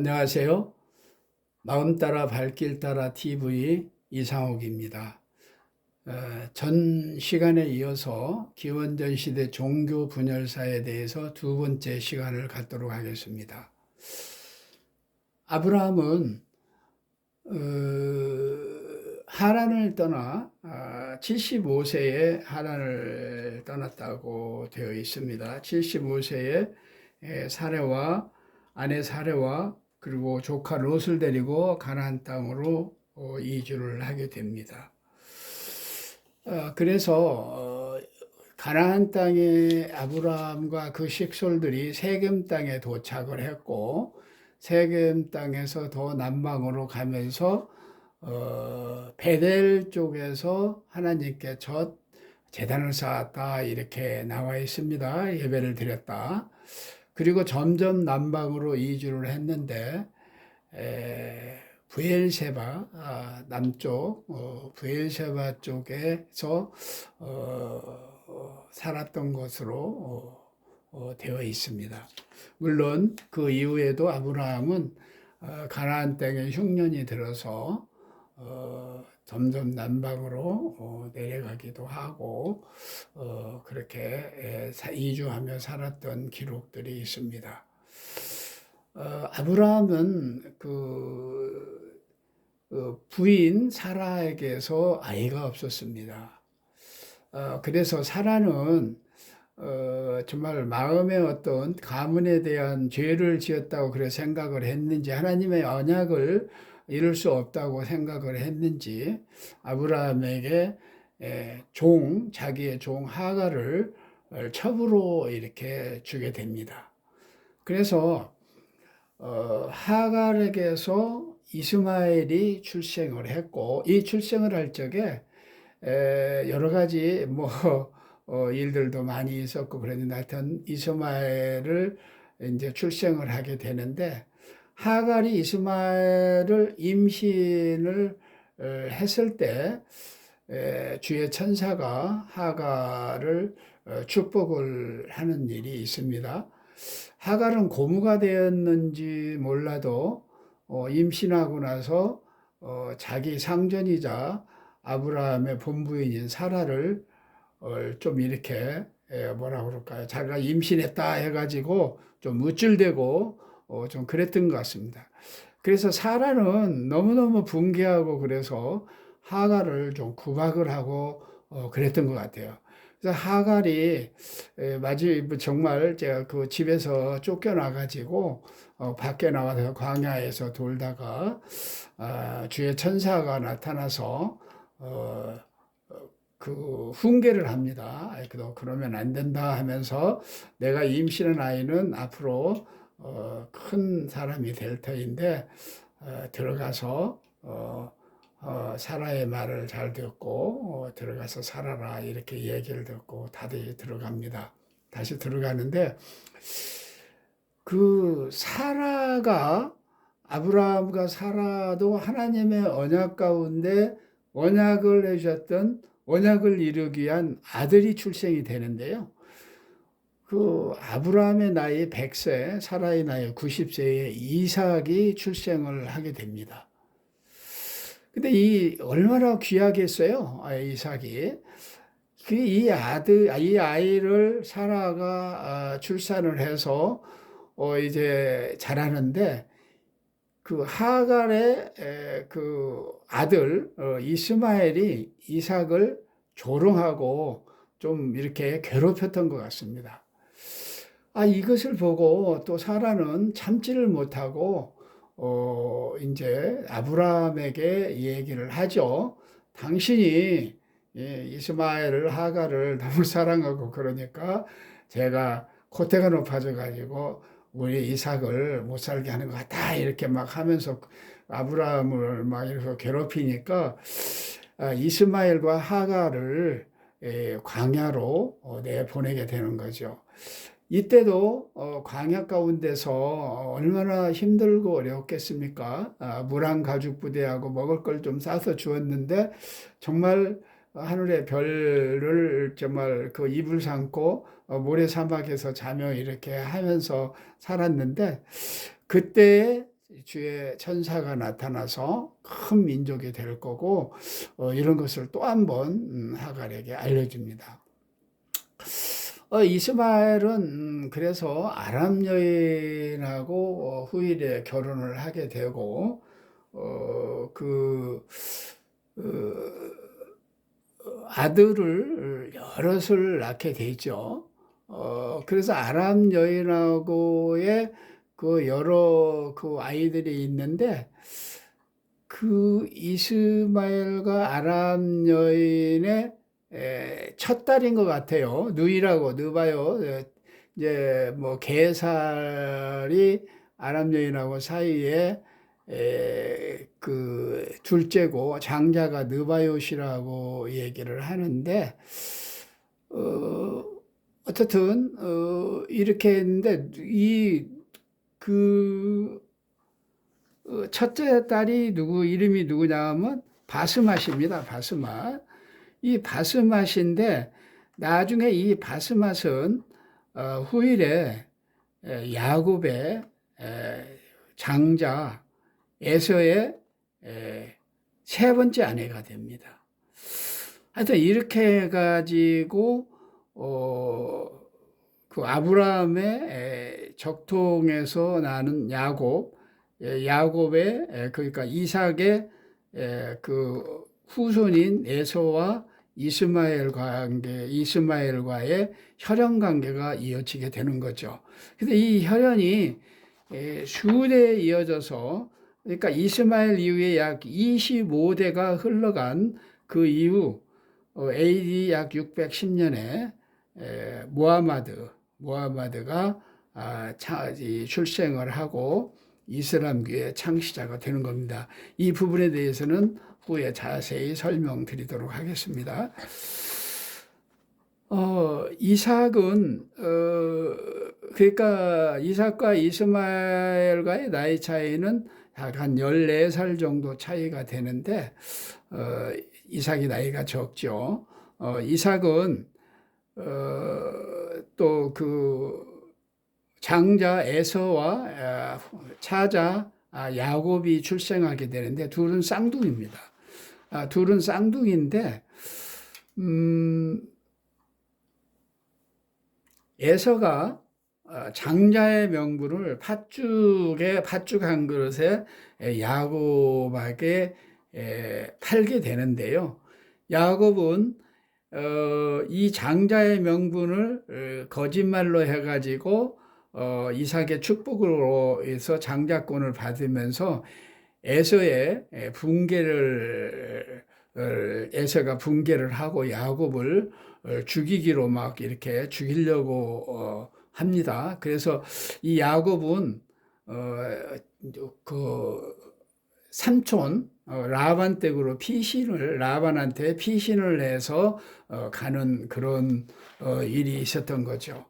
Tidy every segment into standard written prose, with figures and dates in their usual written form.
안녕하세요. 마음 따라 발길 따라 TV 이상옥입니다. 전 시간에 이어서 기원전 시대 종교 분열사에 대해서 두 번째 시간을 갖도록 하겠습니다. 아브라함은 하란을 떠나 75세에 하란을 떠났다고 되어 있습니다. 75세에 사레와 아내 사레와 그리고 조카 롯을 데리고 가나안 땅으로 이주를 하게 됩니다. 그래서 가나안 땅에 아브라함과 그 식솔들이 세겜 땅에 도착을 했고, 세겜 땅에서 더 남방으로 가면서 베델 쪽에서 하나님께 첫 제단을 쌓았다 이렇게 나와 있습니다. 예배를 드렸다. 그리고 점점 남방으로 이주를 했는데 부엘세바 남쪽 부엘세바 쪽에서 살았던 것으로 되어 있습니다. 물론 그 이후에도 아브라함은 가나안 땅에 흉년이 들어서 점점 남방으로 내려가기도 하고 그렇게 이주하며 살았던 기록들이 있습니다. 아브라함은 그 부인 사라에게서 아이가 없었습니다. 그래서 사라는 정말 마음의 어떤 가문에 대한 죄를 지었다고 그래 생각을 했는지, 하나님의 언약을 이룰 수 없다고 생각을 했는지, 아브라함에게 자기의 종 하갈을 첩으로 이렇게 주게 됩니다. 그래서 하갈에게서 이스마엘이 출생을 했고, 이 출생을 할 적에 여러 가지 일들도 많이 있었고 그랬는데, 하여튼 이스마엘을 이제 출생을 하게 되는데, 하갈이 이스마엘을 임신을 했을 때 주의 천사가 하갈을 축복을 하는 일이 있습니다. 하갈은 고무가 되었는지 몰라도 임신하고 나서 자기 상전이자 아브라함의 본부인인 사라를 좀 이렇게 뭐라 그럴까요? 자기가 임신했다 해가지고 좀 우쭐대고 좀 그랬던 것 같습니다. 그래서 사라는 너무너무 분개하고 그래서 하갈을 좀 구박을 하고 그랬던 것 같아요. 그래서 하갈이 정말 제가 그 집에서 쫓겨나가지고 밖에 나와서 광야에서 돌다가 주의 천사가 나타나서 그 훈계를 합니다. 그러면 안 된다 하면서, 내가 임신한 아이는 앞으로 큰 사람이 될 터인데 들어가서 사라의 말을 잘 듣고 들어가서 살아라 이렇게 얘기를 듣고 다들 들어갑니다. 다시 들어가는데 그 사라가, 아브라함과 사라도 하나님의 언약 가운데 언약을 해주셨던, 언약을 이루기 위한 아들이 출생이 되는데요. 그 아브라함의 나이 100세, 사라의 나이 90세에 이삭이 출생을 하게 됩니다. 근데 이 얼마나 귀하겠어요, 이삭이. 이 아이를 사라가 출산을 해서 이제 자라는데, 그 하갈의 그 아들 이스마엘이 이삭을 조롱하고 좀 이렇게 괴롭혔던 것 같습니다. 이것을 보고 또 사라는 참지를 못하고 이제 아브라함에게 얘기를 하죠. 당신이 이스마엘을, 하갈을 너무 사랑하고 그러니까 제가 콧대가 높아져 가지고 우리 이삭을 못 살게 하는 것 같다 이렇게 막 하면서 아브라함을 막 이렇게 괴롭히니까 이스마엘과 하갈을 광야로 내보내게 되는 거죠. 이때도 광야 가운데서 얼마나 힘들고 어려웠겠습니까? 물 한 가죽 부대하고 먹을 걸 좀 싸서 주었는데, 정말 하늘의 별을 정말 그 이불 삼고 모래 사막에서 자며 이렇게 하면서 살았는데, 그때 주의 천사가 나타나서 큰 민족이 될 거고 이런 것을 또 한 번 하갈에게 알려줍니다. 이스마엘은 그래서 아람 여인하고 후일에 결혼을 하게 되고 어, 아들을 여럿을 낳게 되죠. 그래서 아람 여인하고의 그 여러 그 아이들이 있는데 그 이스마엘과 아람 여인의 첫 딸인 것 같아요. 누이라고 느바요. 이제 뭐 게살이 아람 여인하고 사이에 그 둘째고 장자가 느바요시라고 얘기를 하는데 어쨌든 이렇게 했는데 그 첫째 딸이 이름이 누구냐 하면 바스맛입니다. 바스맛. 이 바스맛인데 나중에 이 바스맛은 후일에 야곱의 장자 에서의 세 번째 아내가 됩니다. 하여튼 이렇게 해가지고 그 아브라함의 적통에서 나는 야곱의 그러니까 이삭의 그 후손인 에서와 이스마엘과의 혈연 관계가 이어지게 되는 거죠. 근데 이 혈연이 수대에 이어져서 그러니까 이스마엘 이후에 약 25대가 흘러간 그 이후 AD 약 610년에 무하마드가 출생을 하고 이슬람교의 창시자가 되는 겁니다. 이 부분에 대해서는 후에 자세히 설명드리도록 하겠습니다. 이삭은 그러니까 이삭과 이스마엘과의 나이 차이는 약 한 14살 정도 차이가 되는데 이삭이 나이가 적죠. 이삭은 또 그 장자 에서와 차자 야곱이 출생하게 되는데 둘은 쌍둥이입니다. 둘은 쌍둥이인데 에서가 장자의 명분을 팥죽 한 그릇에 야곱에게 팔게 되는데요. 야곱은 이 장자의 명분을 거짓말로 해가지고 이삭의 축복으로 해서 장자권을 받으면서 에서가 붕괴를 하고 야곱을 죽이기로 막 이렇게 죽이려고 합니다. 그래서 이 야곱은 그 삼촌 라반 댁으로 라반한테 피신을 해서 가는 그런 일이 있었던 거죠.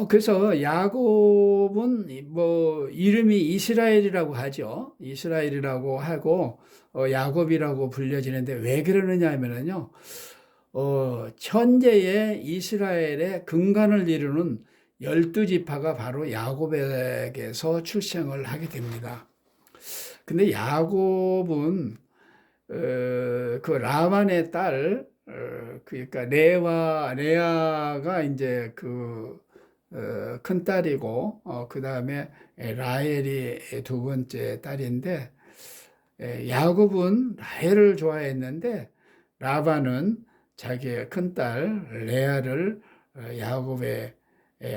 그래서 야곱은 뭐 이름이 이스라엘이라고 하죠. 이스라엘이라고 하고 야곱이라고 불려지는데 왜 그러느냐 하면은요. 현재의 이스라엘의 근간을 이루는 12지파가 바로 야곱에게서 출생을 하게 됩니다. 근데 야곱은 그 라반의 딸 그러니까 레아가 이제 그 큰 딸이고 그 다음에 라헬이 두 번째 딸인데 야곱은 라헬을 좋아했는데 라반은 자기의 큰딸 레아를 야곱의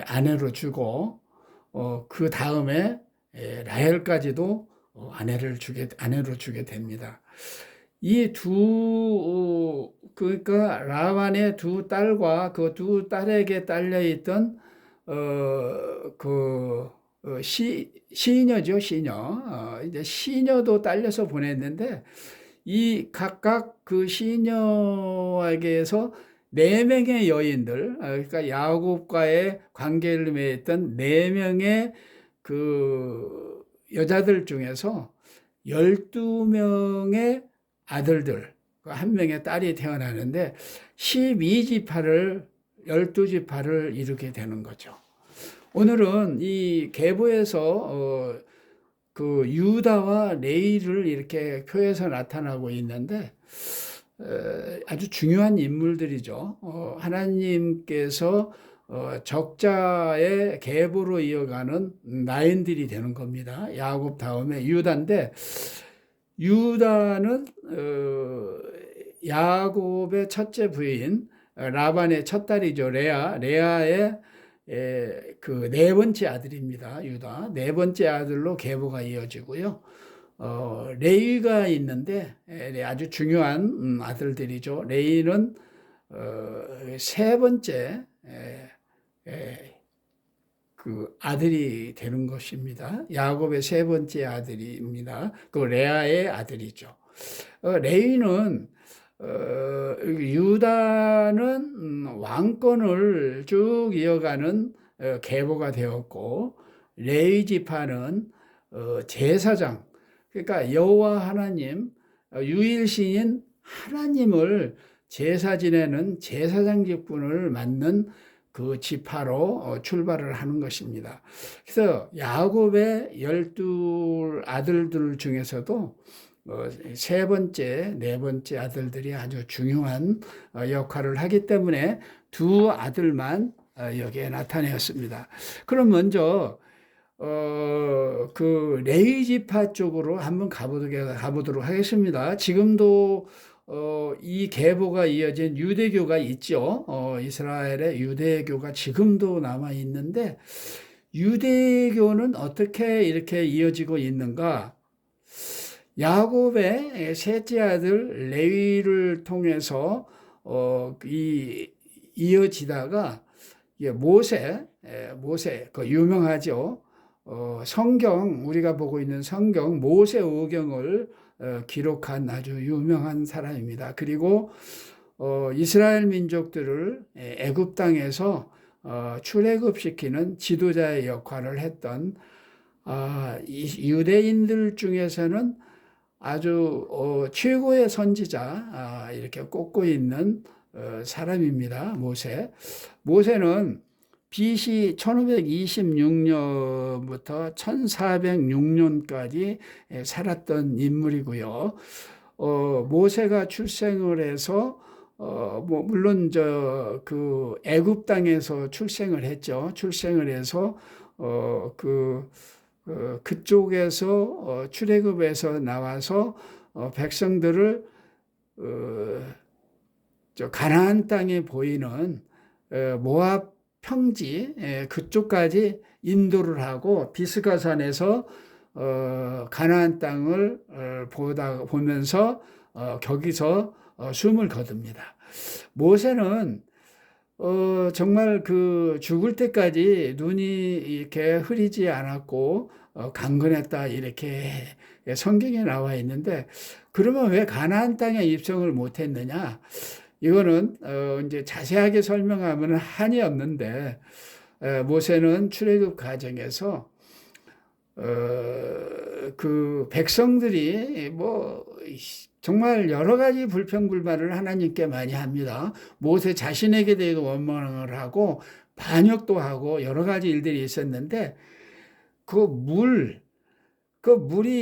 아내로 주고 그 다음에 라헬까지도 아내로 주게 됩니다. 그러니까 라반의 두 딸과 그 두 딸에게 딸려 있던 시녀죠, 시녀. 이제 시녀도 딸려서 보냈는데 이 각각 그 시녀에게서 4명의 여인들, 그러니까 야곱과의 관계를 맺었던 4명의 그 여자들 중에서 12명의 아들들, 한 명의 딸이 태어나는데 12지파를 이루게 되는 거죠. 오늘은 이 계보에서 그 유다와 레위를 이렇게 표해서 나타나고 있는데 아주 중요한 인물들이죠. 하나님께서 적자의 계보로 이어가는 나인들이 되는 겁니다. 야곱 다음에 유다인데 유다는 야곱의 첫째 부인 라반의 첫 딸이죠. 레아의 그 네 번째 아들입니다. 유다 네 번째 아들로 계보가 이어지고요. 레위가 있는데 아주 중요한 아들들이죠. 레위는 세 번째 그 아들이 되는 것입니다. 야곱의 세 번째 아들입니다. 그 레아의 아들이죠. 레위는 유다는 왕권을 쭉 이어가는 계보가 되었고 레위 지파는 제사장, 그러니까 여호와 하나님 유일신인 하나님을 제사 지내는 제사장 직분을 맡는 그 지파로 출발을 하는 것입니다. 그래서 야곱의 12 아들들 중에서도 세 번째, 네 번째 아들들이 아주 중요한 역할을 하기 때문에 두 아들만 여기에 나타내었습니다. 그럼 먼저 그 레위 지파 쪽으로 한번 가보도록 하겠습니다. 지금도 이 계보가 이어진 유대교가 있죠. 이스라엘의 유대교가 지금도 남아 있는데 유대교는 어떻게 이렇게 이어지고 있는가? 야곱의 셋째 아들 레위를 통해서 이어지다가 모세 그 유명하죠. 성경 우리가 보고 있는 성경 모세오경을 기록한 아주 유명한 사람입니다. 그리고 이스라엘 민족들을 애굽 땅에서 출애굽시키는 지도자의 역할을 했던 유대인들 중에서는 아주 최고의 선지자 이렇게 꼽고 있는 사람입니다. 모세는 BC 1526년부터 1406년까지 살았던 인물이고요. 모세가 출생을 해서 물론 그 애굽 땅에서 출생을 했죠. 출생을 해서 그쪽에서 출애굽에서 나와서 백성들을 가나안 땅에 보이는 모압 평지 그쪽까지 인도를 하고 비스가산에서 가나안 땅을 보면서 거기서 숨을 거둡니다. 모세는 정말 그 죽을 때까지 눈이 이렇게 흐리지 않았고 강건했다 이렇게 성경에 나와 있는데 그러면 왜 가나안 땅에 입성을 못했느냐? 이거는 이제 자세하게 설명하면 한이 없는데 모세는 출애굽 과정에서 그 백성들이 정말 여러 가지 불평불만을 하나님께 많이 합니다. 모세 자신에게 대해 원망을 하고 반역도 하고 여러 가지 일들이 있었는데 그 물이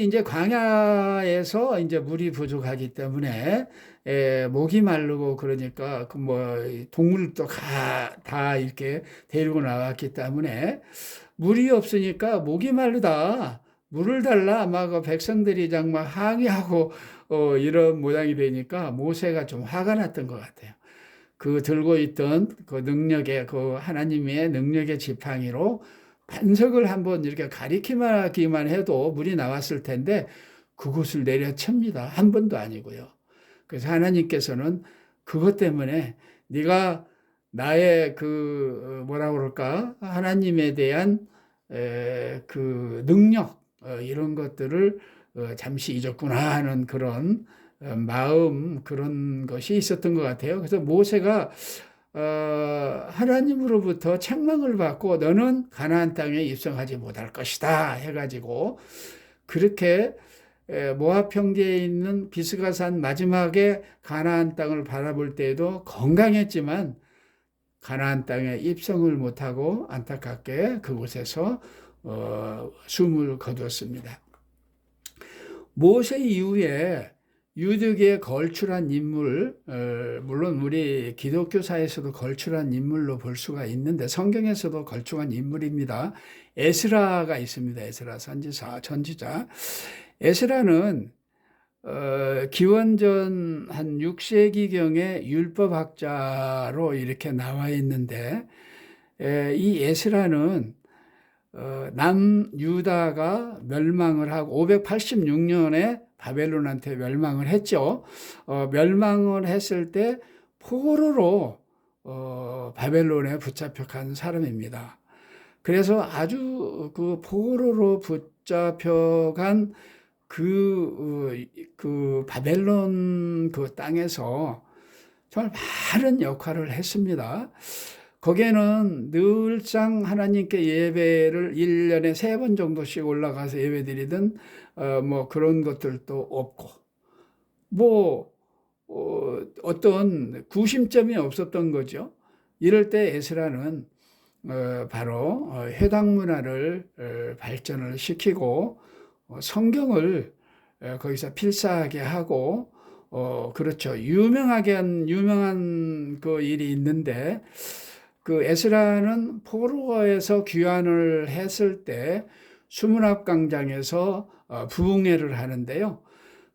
이제 광야에서 이제 물이 부족하기 때문에 목이 마르고 그러니까 동물도 다 이렇게 데리고 나왔기 때문에 물이 없으니까 목이 마르다. 물을 달라. 막 백성들이 정말 항의하고 이런 모양이 되니까 모세가 좀 화가 났던 것 같아요. 그 들고 있던 그 그 하나님의 능력의 지팡이로 반석을 한번 이렇게 가리키기만 해도 물이 나왔을 텐데 그곳을 내려칩니다. 한 번도 아니고요. 그래서 하나님께서는 그것 때문에 네가 나의 하나님에 대한 그 능력 이런 것들을 잠시 잊었구나 하는 그런 그런 것이 있었던 것 같아요. 그래서 모세가 하나님으로부터 책망을 받고 너는 가나안 땅에 입성하지 못할 것이다 해가지고 그렇게 모압 평지에 있는 비스가산 마지막에 가나안 땅을 바라볼 때에도 건강했지만 가나안 땅에 입성을 못하고 안타깝게 그곳에서 숨을 거두었습니다. 모세 이후에 유대계에 걸출한 인물, 물론 우리 기독교사에서도 걸출한 인물로 볼 수가 있는데 성경에서도 걸출한 인물입니다. 에스라가 있습니다. 에스라 선지자, 전지자. 에스라는 기원전 한 6세기경에 율법학자로 이렇게 나와 있는데, 이 에스라는 남유다가 멸망을 하고 586년에 바벨론한테 멸망을 했죠. 멸망을 했을 때 포로로 바벨론에 붙잡혀 간 사람입니다. 그래서 아주 그 포로로 붙잡혀간 그 바벨론 그 땅에서 정말 많은 역할을 했습니다. 거기에는 늘상 하나님께 예배를 1년에 3번 정도씩 올라가서 예배드리던 뭐 그런 것들도 없고, 뭐 어떤 구심점이 없었던 거죠. 이럴 때 에스라는 바로 회당 문화를 발전을 시키고 성경을 거기서 필사하게 하고, 그렇죠. 유명한 그 일이 있는데, 그 에스라는 포로에서 귀환을 했을 때 수문학광장에서 부흥회를 하는데요.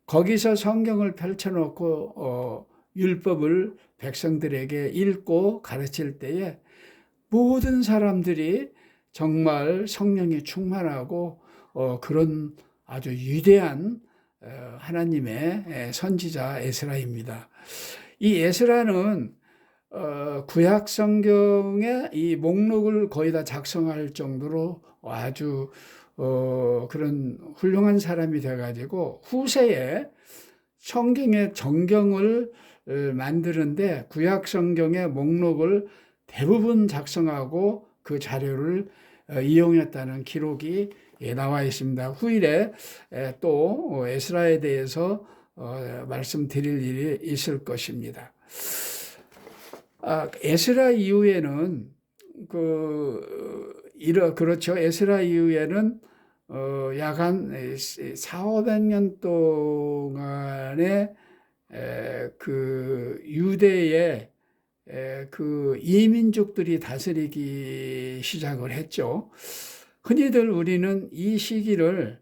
거기서 성경을 펼쳐놓고 율법을 백성들에게 읽고 가르칠 때에 모든 사람들이 정말 성령이 충만하고 그런 아주 위대한 하나님의 선지자 에스라입니다. 이 에스라는 구약 성경의 이 목록을 거의 다 작성할 정도로 아주 그런 훌륭한 사람이 돼가지고 후세에 성경의 정경을 만드는데 구약 성경의 목록을 대부분 작성하고 그 자료를 이용했다는 기록이 나와 있습니다. 후일에 또 에스라에 대해서 말씀드릴 일이 있을 것입니다. 에스라 이후에는 그렇죠. 에스라 이후에는 약 한 400~500년 동안의 그 유대의 그 이민족들이 다스리기 시작을 했죠. 흔히들 우리는 이 시기를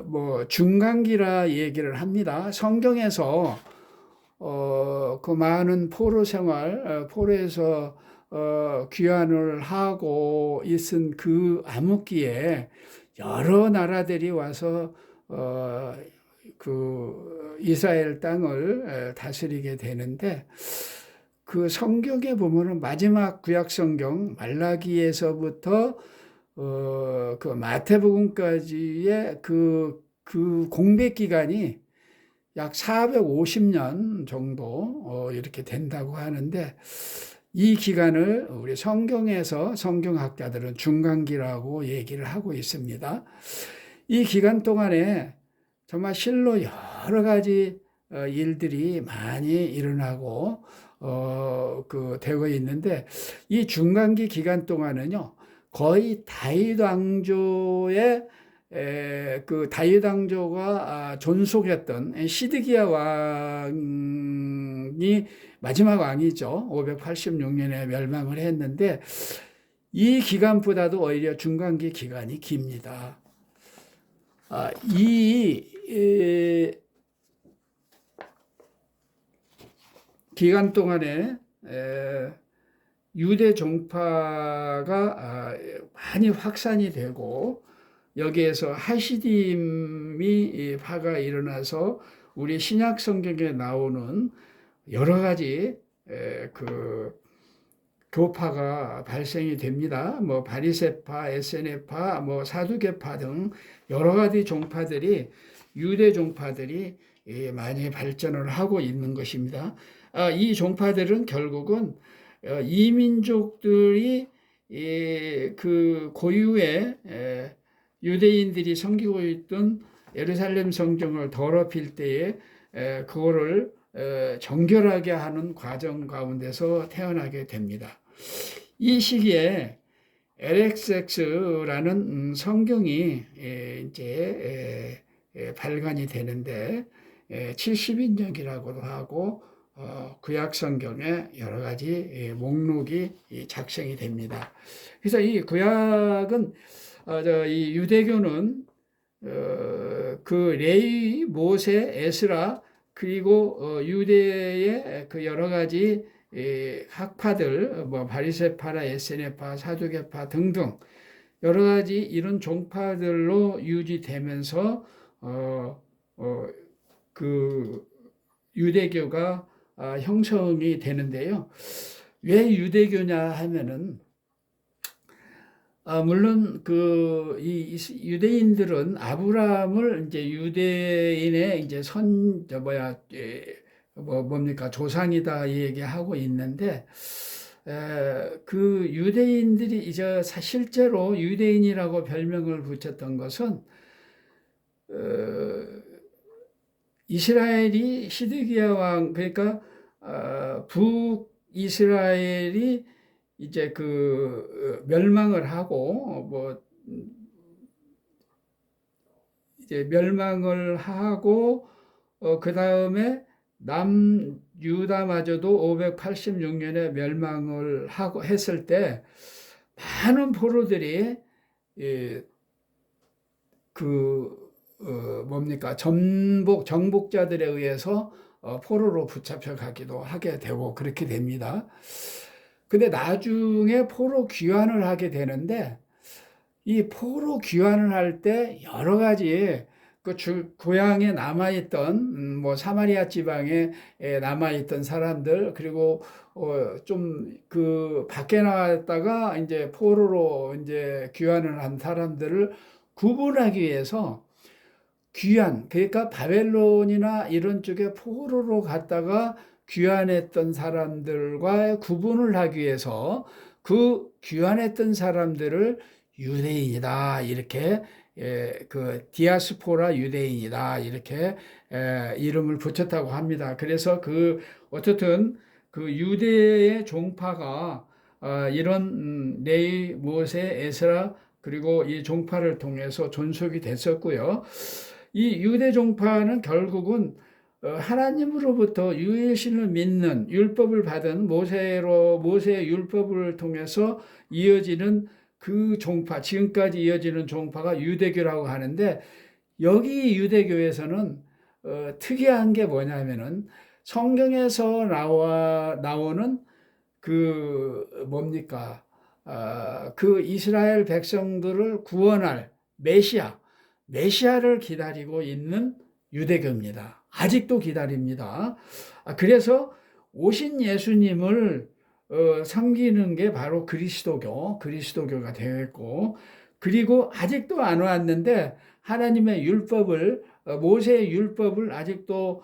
뭐 중간기라 얘기를 합니다. 성경에서 그 많은 포로 생활, 포로에서 귀환을 하고 있은 그 암흑기에 여러 나라들이 와서 그 이스라엘 땅을 다스리게 되는데, 그 성경에 보면은 마지막 구약 성경 말라기에서부터 그 마태복음까지의 그 공백 기간이 약 450년 정도 이렇게 된다고 하는데, 이 기간을 우리 성경에서 성경학자들은 중간기라고 얘기를 하고 있습니다. 이 기간 동안에 정말 실로 여러 가지 일들이 많이 일어나고 되고 있는데, 이 중간기 기간 동안은요 거의 다윗 왕조의 그 다윗 왕조가 존속했던 시드기야 왕이 마지막 왕이죠. 586년에 멸망을 했는데 이 기간보다도 오히려 중간기 기간이 깁니다. 이 기간 동안에 유대 종파가 많이 확산이 되고, 여기에서 하시딤이 파가 일어나서 우리 신약 성경에 나오는 여러 가지 그 교파가 발생이 됩니다. 뭐 바리새파, 에세네파, 뭐 사두개파 등 여러 가지 종파들이, 유대 종파들이 많이 발전을 하고 있는 것입니다. 이 종파들은 결국은 이민족들이 그 고유의 유대인들이 섬기고 있던 예루살렘 성전을 더럽힐 때에 그거를 정결하게 하는 과정 가운데서 태어나게 됩니다. 이 시기에 LXX라는 성경이 이제 발간이 되는데 70인역이라고도 하고 구약 성경에 여러 가지 목록이 작성이 됩니다. 그래서 이 구약은 이 유대교는 그 레위, 모세, 에스라 그리고 유대의 그 여러 가지 학파들, 뭐 바리새파나 에세네파, 사두개파 등등 여러 가지 이런 종파들로 유지되면서 그 유대교가 형성이 되는데요. 왜 유대교냐 하면은 물론 이 유대인들은 아브라함을 이제 유대인의 이제 뭡니까 조상이다 얘기하고 있는데 그 유대인들이 이제 실제로 유대인이라고 별명을 붙였던 것은 이스라엘이 시드기야 왕 그러니까 북이스라엘이 이제 그 멸망을 하고 뭐 이제 멸망을 하고 그 다음에 남유다마저도 586년에 멸망을 하고 했을 때 많은 포로들이 뭡니까 정복자들에 의해서 포로로 붙잡혀 가기도 하게 되고 그렇게 됩니다. 근데 나중에 포로 귀환을 하게 되는데 이 포로 귀환을 할 때 여러 가지 그 고향에 남아있던 뭐 사마리아 지방에 남아있던 사람들 그리고 좀 그 밖에 나왔다가 이제 포로로 이제 귀환을 한 사람들을 구분하기 위해서 귀환 그러니까 바벨론이나 이런 쪽에 포로로 갔다가 귀환했던 사람들과 구분을 하기 위해서 그 귀환했던 사람들을 유대인이다 이렇게 그 디아스포라 유대인이다 이렇게 이름을 붙였다고 합니다. 그래서 어쨌든 그 유대의 종파가 이런 레위, 모세, 에스라 그리고 이 종파를 통해서 존속이 됐었고요. 이 유대 종파는 결국은 하나님으로부터 유일신을 믿는 율법을 받은 모세의 율법을 통해서 이어지는 그 종파, 지금까지 이어지는 종파가 유대교라고 하는데 여기 유대교에서는 특이한 게 뭐냐면은 성경에서 나오는 뭡니까? 그 이스라엘 백성들을 구원할 메시아를 기다리고 있는 유대교입니다. 아직도 기다립니다. 그래서 오신 예수님을 섬기는 게 바로 그리스도교가 되었고, 그리고 아직도 안 왔는데 하나님의 율법을 모세의 율법을 아직도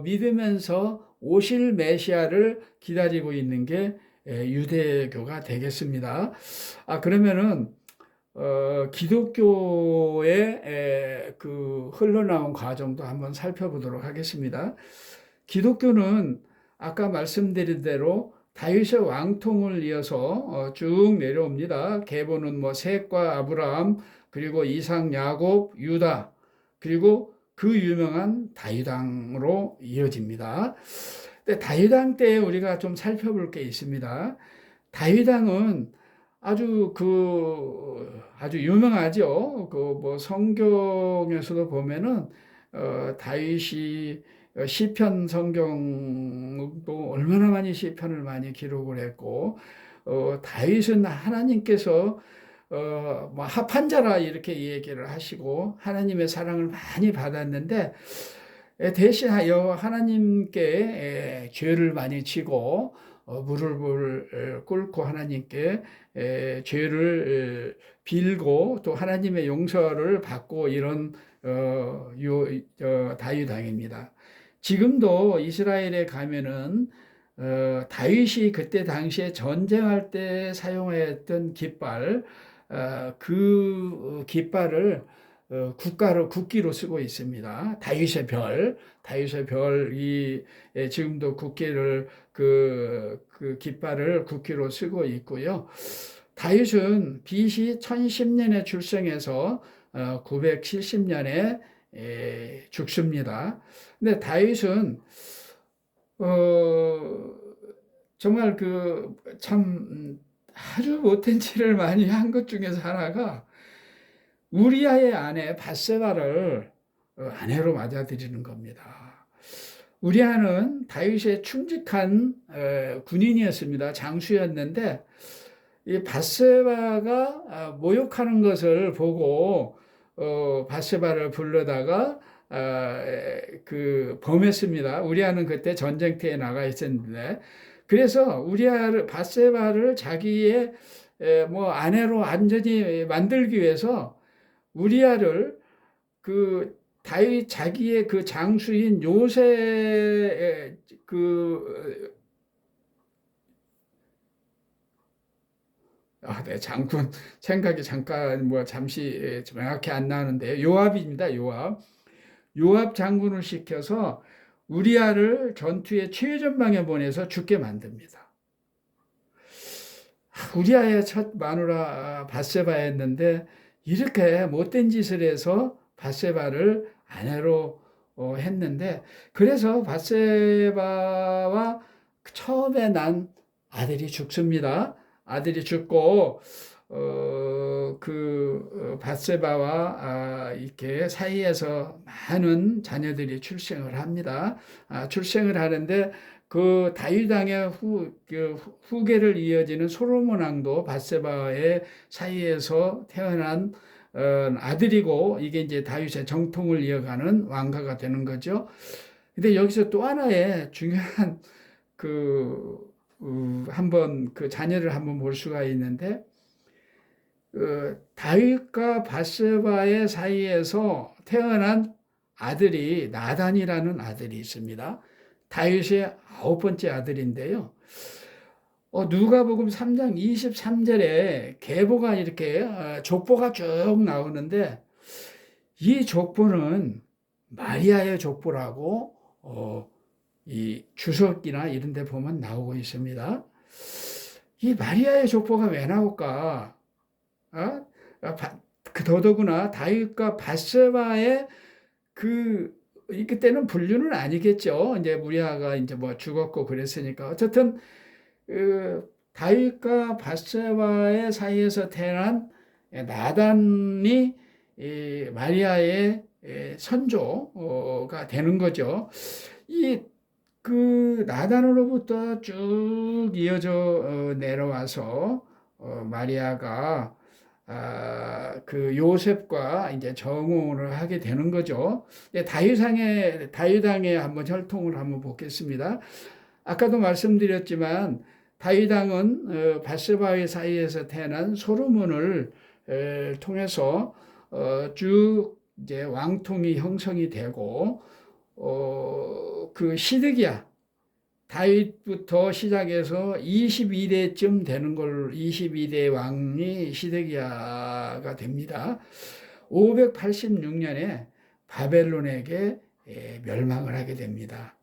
믿으면서 오실 메시아를 기다리고 있는 게 유대교가 되겠습니다. 그러면은 기독교의 그 흘러나온 과정도 한번 살펴보도록 하겠습니다. 기독교는 아까 말씀드린 대로 다윗의 왕통을 이어서 쭉 내려옵니다. 계보는 뭐 셋과 아브라함, 그리고 이삭, 야곱, 유다, 그리고 그 유명한 다윗왕으로 이어집니다. 근데 다윗왕 때 우리가 좀 살펴볼 게 있습니다. 다윗왕은 아주 유명하죠. 뭐 성경에서도 보면은 다윗이 시편 성경도 얼마나 많이 시편을 많이 기록을 했고 다윗은 하나님께서 뭐 합한 자라 이렇게 얘기를 하시고 하나님의 사랑을 많이 받았는데 대신하여 하나님께 죄를 많이 지고 무릎을 꿇고 하나님께 죄를 빌고 또 하나님의 용서를 받고 이런 다윗 왕입니다. 지금도 이스라엘에 가면은 다윗이 그때 당시에 전쟁할 때 사용했던 깃발, 그 깃발을 국기로 쓰고 있습니다. 다윗의 별이 지금도 그 깃발을 국기로 쓰고 있고요. 다윗은 BC 1010년에 출생해서 970년에 죽습니다. 근데 다윗은 어, 정말 그 참 아주 못된 짓을 많이 한 것 중에서 하나가 우리아의 아내 밧세바를 아내로 맞아들이는 겁니다. 우리아는 다윗의 충직한 군인이었습니다. 장수였는데 이 밧세바가 모욕하는 것을 보고 밧세바를 불러다가 그 범했습니다. 우리아는 그때 전쟁터에 나가 있었는데 그래서 우리아를 밧세바를 자기의 뭐 아내로 완전히 만들기 위해서 우리아를 그 다윗 자기의 그 장수인 요새 그 네, 장군 생각이 잠깐 뭐 잠시 명확히 안 나는데요. 요압입니다. 요압 장군을 시켜서 우리아를 전투의 최전방에 보내서 죽게 만듭니다. 우리아의 첫 마누라 밧세바였는데 이렇게 못된 짓을 해서 밧세바를 아내로 했는데 그래서 밧세바와 처음에 난 아들이 죽습니다. 아들이 죽고 밧세바와 이렇게 사이에서 많은 자녀들이 출생을 합니다. 출생을 하는데 그 다윗 왕의 후계를 이어지는 솔로몬 왕도 밧세바의 사이에서 태어난 아들이고 이게 이제 다윗의 정통을 이어가는 왕가가 되는 거죠. 근데 여기서 또 하나의 중요한 한번 그 자녀를 한번 볼 수가 있는데 다윗과 밧세바의 사이에서 태어난 아들이 나단이라는 아들이 있습니다. 다윗의 9번째 아들인데요. 누가복음 3장 23절에 계보가 이렇게 족보가 쭉 나오는데 이 족보는 마리아의 족보라고 이 주석이나 이런 데 보면 나오고 있습니다. 이 마리아의 족보가 왜 나올까? 더더구나 다윗과 밧세바의 그때는 분류는 아니겠죠. 이제 우리아가 이제 뭐 죽었고 그랬으니까 어쨌든 다윗과 밧세바의 사이에서 태어난 나단이 마리아의 선조가 되는 거죠. 그 나단으로부터 쭉 이어져 내려와서 마리아가 그 요셉과 이제 정혼을 하게 되는 거죠. 다윗왕의 한번 혈통을 한번 보겠습니다. 아까도 말씀드렸지만 다윗 왕은 밧세바의 사이에서 태어난 솔로몬을 통해서 쭉 이제 왕통이 형성이 되고 그 시드기야 다윗부터 시작해서 22대쯤 되는 걸 22대 왕이 시드기야가 됩니다. 586년에 바벨론에게 멸망을 하게 됩니다.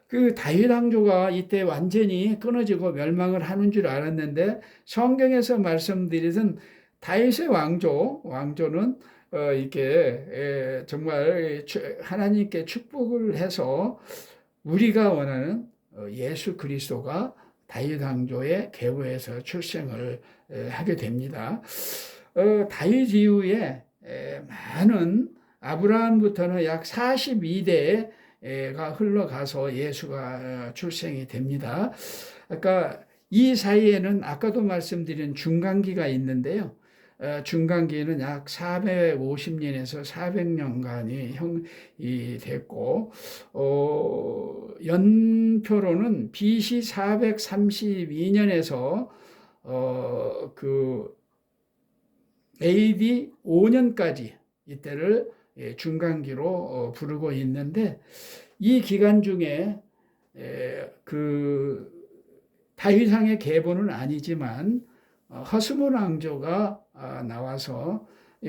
그 다윗 왕조가 이때 완전히 끊어지고 멸망을 하는 줄 알았는데 성경에서 말씀드리던 다윗의 왕조는 이렇게 정말 하나님께 축복을 해서 우리가 원하는 예수 그리스도가 다윗 왕조의 계보에서 출생을 하게 됩니다. 다윗 이후에 많은 아브라함부터는 약 42대가 흘러가서 예수가 출생이 됩니다. 아까 이 사이에는 아까도 말씀드린 중간기가 있는데요. 중간기는 약 450년에서 400년간이 됐고 연표로는 BC 432년에서 그 AD 5년까지 이때를 중간기로 부르고 있는데 이 기간 중에 그 다윗왕의 계보는 아니지만 허스몬 왕조가 나와서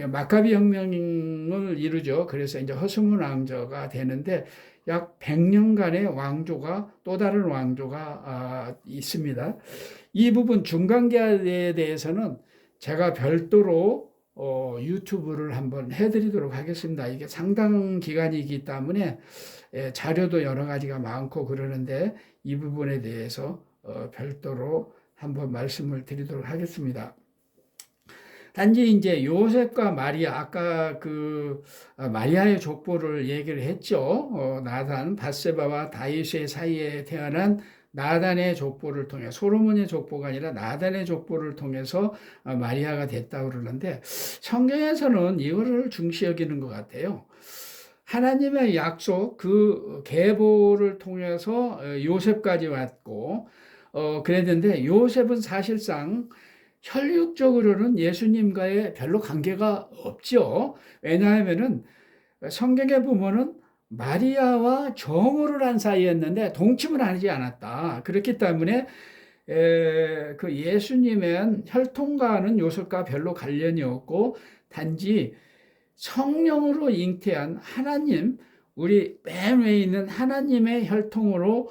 마카비 혁명을 이루죠. 그래서 이제 허스몬 왕조가 되는데 약 100년간의 왕조가 또 다른 왕조가 있습니다. 이 부분 중간기에 대해서는 제가 별도로 유튜브를 한번 해드리도록 하겠습니다. 이게 상당 기간이기 때문에 자료도 여러 가지가 많고 그러는데 이 부분에 대해서 별도로 한번 말씀을 드리도록 하겠습니다. 단지 이제 요셉과 마리아, 아까 마리아의 족보를 얘기를 했죠. 나단, 밧세바와 다윗의 사이에 태어난 나단의 족보를 통해, 솔로몬의 족보가 아니라 나단의 족보를 통해서 마리아가 됐다고 그러는데, 성경에서는 이거를 중시 여기는 것 같아요. 하나님의 약속, 그 계보를 통해서 요셉까지 왔고, 그랬는데 요셉은 사실상 혈육적으로는 예수님과의 별로 관계가 없죠. 왜냐하면은 성경에 보면은 마리아와 정혼을 한 사이였는데 동침을 하지 않았다. 그렇기 때문에 그 예수님의 혈통과는 요셉과 별로 관련이 없고 단지 성령으로 잉태한 하나님, 우리 맨 위에 있는 하나님의 혈통으로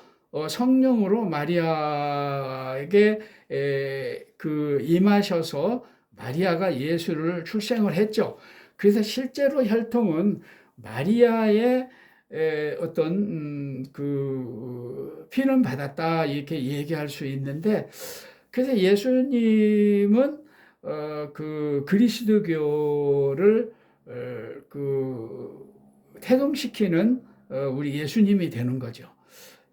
성령으로 마리아에게 임하셔서 마리아가 예수를 출생을 했죠. 그래서 실제로 혈통은 마리아의 어떤 피는 받았다 이렇게 얘기할 수 있는데, 그래서 예수님은 그리스도교를 태동시키는 우리 예수님이 되는 거죠.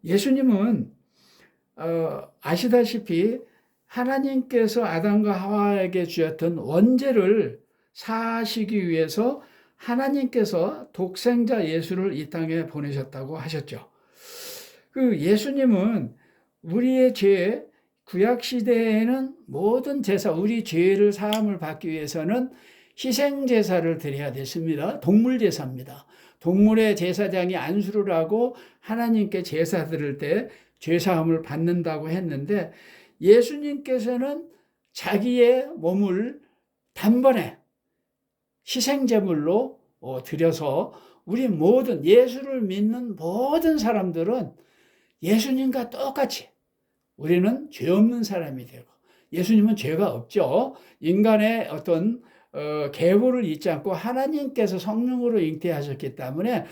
예수님은 아시다시피 하나님께서 아담과 하와에게 주었던 원죄를 사하시기 위해서 하나님께서 독생자 예수를 이 땅에 보내셨다고 하셨죠. 예수님은 우리의 죄, 구약 시대에는 모든 제사, 우리 죄를 사함을 받기 위해서는 희생 제사를 드려야 됐습니다. 동물 제사입니다. 동물의 제사장이 안수를 하고 하나님께 제사 드릴 때 죄사함을 받는다고 했는데, 예수님께서는 자기의 몸을 단번에 희생제물로 드려서 우리 모든 예수를 믿는 모든 사람들은 예수님과 똑같이 우리는 죄 없는 사람이 되고, 예수님은 죄가 없죠. 인간의 어떤 계보를 잊지 않고 하나님께서 성령으로 잉태하셨기 때문에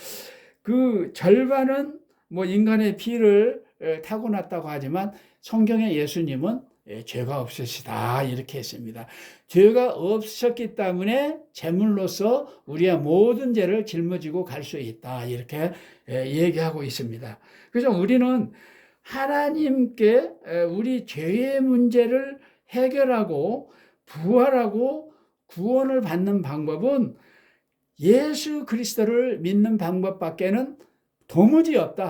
그 절반은 뭐 인간의 피를 타고났다고 하지만 성경의 예수님은 죄가 없으시다 이렇게 했습니다. 죄가 없으셨기 때문에 제물로서 우리의 모든 죄를 짊어지고 갈 수 있다 이렇게 얘기하고 있습니다. 그래서 우리는 하나님께 우리 죄의 문제를 해결하고 부활하고 구원을 받는 방법은 예수 그리스도를 믿는 방법밖에는 도무지 없다.